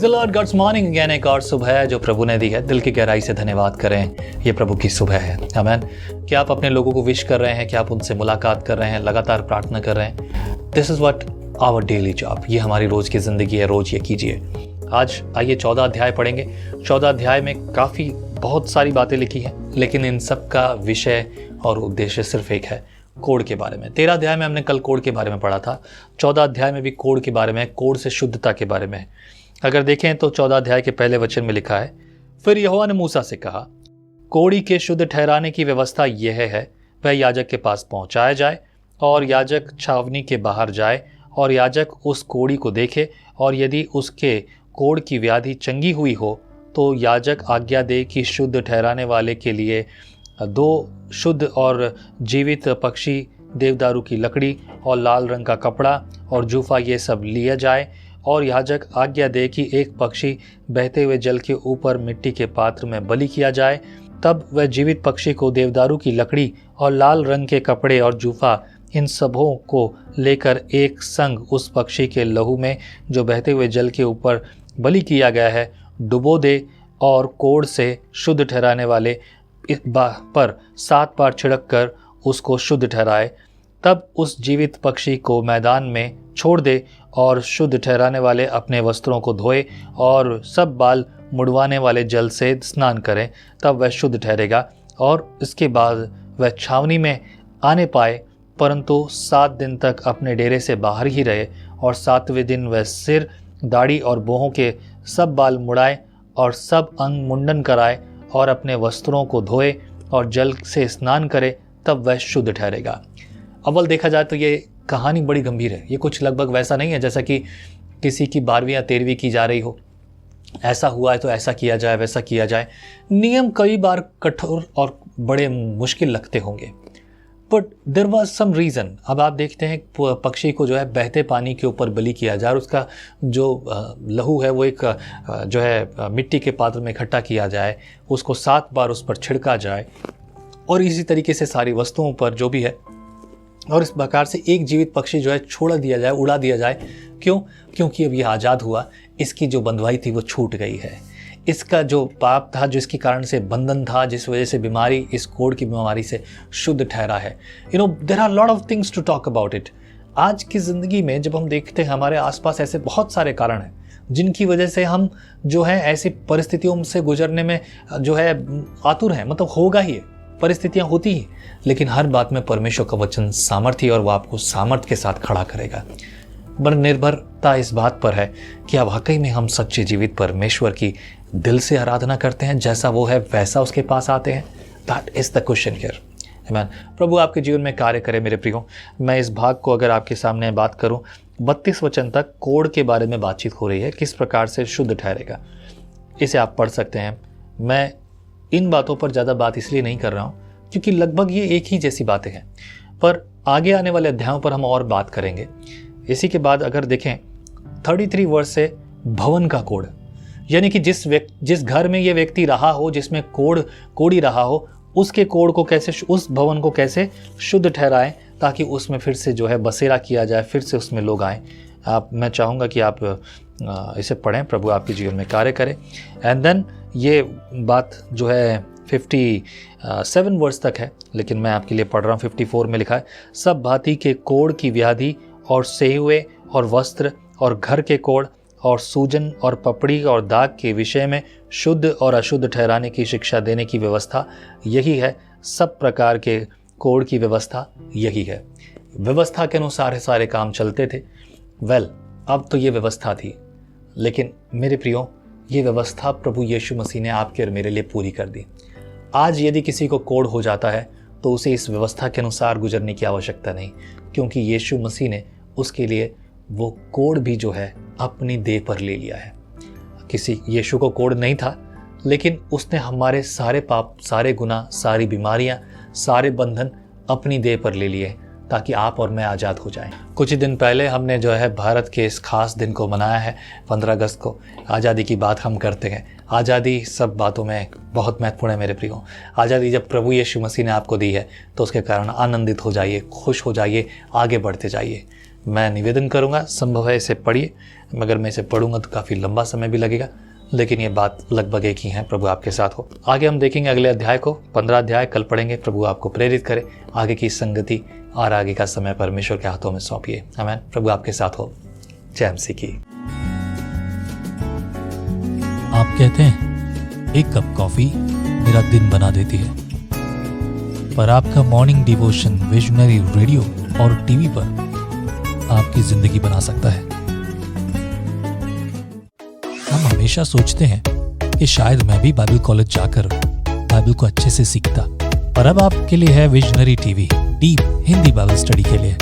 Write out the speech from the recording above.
The Lord, God's morning again. एक और सुबह है जो प्रभु ने दी है। दिल की गहराई से धन्यवाद करें, ये प्रभु की सुबह है। आमीन। क्या आप अपने लोगों को विश कर रहे हैं? क्या आप उनसे मुलाकात कर रहे हैं? लगातार प्रार्थना कर रहे हैं? This is what our daily job. ये हमारी रोज़ की ज़िंदगी है, रोज़ ये कीजिए। आज आइए 14 अध्याय पढ़ेंगे। 14 अध्याय में काफ़ी बहुत सारी बातें लिखी हैं, लेकिन इन सब का विषय और उद्देश्य सिर्फ एक है, कोड़ के बारे में। 13 अध्याय में हमने कल कोड़ के बारे में पढ़ा था। 14 अध्याय में भी कोड़ के बारे में, कोड़ से शुद्धता के बारे में। अगर देखें तो 14 अध्याय के पहले वचन में लिखा है, फिर यहोवा ने मूसा से कहा, कोड़ी के शुद्ध ठहराने की व्यवस्था यह है, वह याजक के पास पहुंचाया जाए और याजक छावनी के बाहर जाए और याजक उस कोड़ी को देखे, और यदि उसके कोड़ की व्याधि चंगी हुई हो तो याजक आज्ञा दे कि शुद्ध ठहराने वाले के लिए 2 शुद्ध और जीवित पक्षी, देवदारू की लकड़ी और लाल रंग का कपड़ा और जूफा, ये सब लिया जाए। और याजक आज्ञा दे कि एक पक्षी बहते हुए जल के ऊपर मिट्टी के पात्र में बलि किया जाए। तब वह जीवित पक्षी को देवदारू की लकड़ी और लाल रंग के कपड़े और जूफा, इन सबों को लेकर एक संग उस पक्षी के लहू में जो बहते हुए जल के ऊपर बलि किया गया है डुबो दे, और कोड़ से शुद्ध ठहराने वाले पर 7 बार छिड़क कर उसको शुद्ध ठहराए। तब उस जीवित पक्षी को मैदान में छोड़ दे और शुद्ध ठहराने वाले अपने वस्त्रों को धोए और सब बाल मुड़वाने वाले जल से स्नान करें, तब वह शुद्ध ठहरेगा। और इसके बाद वह छावनी में आने पाए, परंतु 7 दिन तक अपने डेरे से बाहर ही रहे। और 7वें दिन वह सिर, दाढ़ी और भौहों के सब बाल मुड़ाए और सब अंग मुंडन कराए और अपने वस्त्रों को धोए और जल से स्नान करे, तब वह शुद्ध ठहरेगा। अव्वल देखा जाए तो ये कहानी बड़ी गंभीर है। ये कुछ लगभग वैसा नहीं है जैसा कि किसी की 12वीं या 13वीं की जा रही हो, ऐसा हुआ है तो ऐसा किया जाए, वैसा किया जाए। नियम कई बार कठोर और बड़े मुश्किल लगते होंगे, but there was some reason. अब आप देखते हैं पक्षी को जो है बहते पानी के ऊपर बलि किया जाए और उसका जो लहू है वो एक जो है मिट्टी के पात्र में इकट्ठा किया जाए, उसको 7 बार उस पर छिड़का जाए, और इसी तरीके से सारी वस्तुओं पर जो भी है, और इस प्रकार से एक जीवित पक्षी जो है छोड़ दिया जाए, उड़ा दिया जाए। क्यों? क्योंकि अब यह आज़ाद हुआ, इसकी जो बंधुआई थी वो छूट गई है। इसका जो पाप था, जिसके कारण से बंधन था, जिस वजह से बीमारी, इस कोड़ की बीमारी से शुद्ध ठहरा है। There are lot of things to talk about it. आज की ज़िंदगी में जब हम देखते हैं, हमारे आसपास ऐसे बहुत सारे कारण हैं जिनकी वजह से हम जो है ऐसी परिस्थितियों से गुजरने में जो है आतुर हैं। मतलब होगा ही, परिस्थितियां होती ही, लेकिन हर बात में परमेश्वर का वचन सामर्थ्य, और वो आपको सामर्थ्य के साथ खड़ा करेगा। पर निर्भरता इस बात पर है कि अब वाकई में हम सच्चे जीवित परमेश्वर की दिल से आराधना करते हैं, जैसा वो है वैसा उसके पास आते हैं। That is the question here. आमीन। प्रभु आपके जीवन में कार्य करे मेरे प्रियो। मैं इस भाग को अगर आपके सामने बात करूं, 32 वचन तक कोड़ के बारे में बातचीत हो रही है, किस प्रकार से शुद्ध ठहरेगा। इसे आप पढ़ सकते हैं। मैं इन बातों पर ज़्यादा बात इसलिए नहीं कर रहा हूँ क्योंकि लगभग ये एक ही जैसी बातें हैं, पर आगे आने वाले अध्यायों पर हम और बात करेंगे। इसी के बाद अगर देखें 33 वर्ष से भवन का कोड़, यानी कि जिस घर में ये व्यक्ति रहा हो, जिसमें कोड़ी रहा हो, उसके कोड़ को कैसे, उस भवन को कैसे शुद्ध ठहराएं ताकि उसमें फिर से जो है बसेरा किया जाए, फिर से उसमें लोग आएँ। मैं चाहूँगा कि आप इसे पढ़ें, प्रभु आपके जीवन में कार्य करें। एंड देन ये बात जो है 57 वर्ष तक है, लेकिन मैं आपके लिए पढ़ रहा हूँ। 54 में लिखा है, सब भांति के कोड़ की व्याधि और सेहुए और वस्त्र और घर के कोड़ और सूजन और पपड़ी और दाग के विषय में शुद्ध और अशुद्ध ठहराने की शिक्षा देने की व्यवस्था यही है। सब प्रकार के कोड़ की व्यवस्था यही है। व्यवस्था के अनुसार सारे काम चलते थे। अब तो ये व्यवस्था थी, लेकिन मेरे प्रियो, ये व्यवस्था प्रभु यीशु मसीह ने आपके और मेरे लिए पूरी कर दी। आज यदि किसी को कोड़ हो जाता है तो उसे इस व्यवस्था के अनुसार गुजरने की आवश्यकता नहीं, क्योंकि यीशु मसीह ने उसके लिए वो कोड़ भी जो है अपनी देह पर ले लिया है। किसी यीशु को कोड़ नहीं था, लेकिन उसने हमारे सारे पाप, सारे गुनाह, सारी बीमारियां, सारे बंधन अपनी देह पर ले लिए ताकि आप और मैं आज़ाद हो जाएं। कुछ ही दिन पहले हमने जो है भारत के इस खास दिन को मनाया है, 15 अगस्त को। आज़ादी की बात हम करते हैं। आज़ादी सब बातों में बहुत महत्वपूर्ण है मेरे प्रियो। आज़ादी जब प्रभु यीशु मसीह ने आपको दी है तो उसके कारण आनंदित हो जाइए, खुश हो जाइए, आगे बढ़ते जाइए। मैं निवेदन करूँगा, संभव है इसे पढ़िए, मगर मैं इसे पढ़ूंगा तो काफ़ी लंबा समय भी लगेगा, लेकिन ये बात लगभग एक ही है। प्रभु आपके साथ हो। आगे हम देखेंगे अगले अध्याय को, 15 अध्याय कल पढ़ेंगे। प्रभु आपको प्रेरित करे, आगे की संगति और आगे का समय परमेश्वर के हाथों में सौंपिए। आमीन। प्रभु आपके साथ हो। जय मसीह की। आप कहते हैं एक कप कॉफी मेरा दिन बना देती है, पर आपका मॉर्निंग डिवोशन विजनरी रेडियो और टीवी पर आपकी जिंदगी बना सकता है। हम हमेशा सोचते हैं कि शायद मैं भी बाइबल कॉलेज जाकर बाइबल को अच्छे से सीखता, पर अब आपके लिए है visionary TV, deep Hindi Bible study के लिए।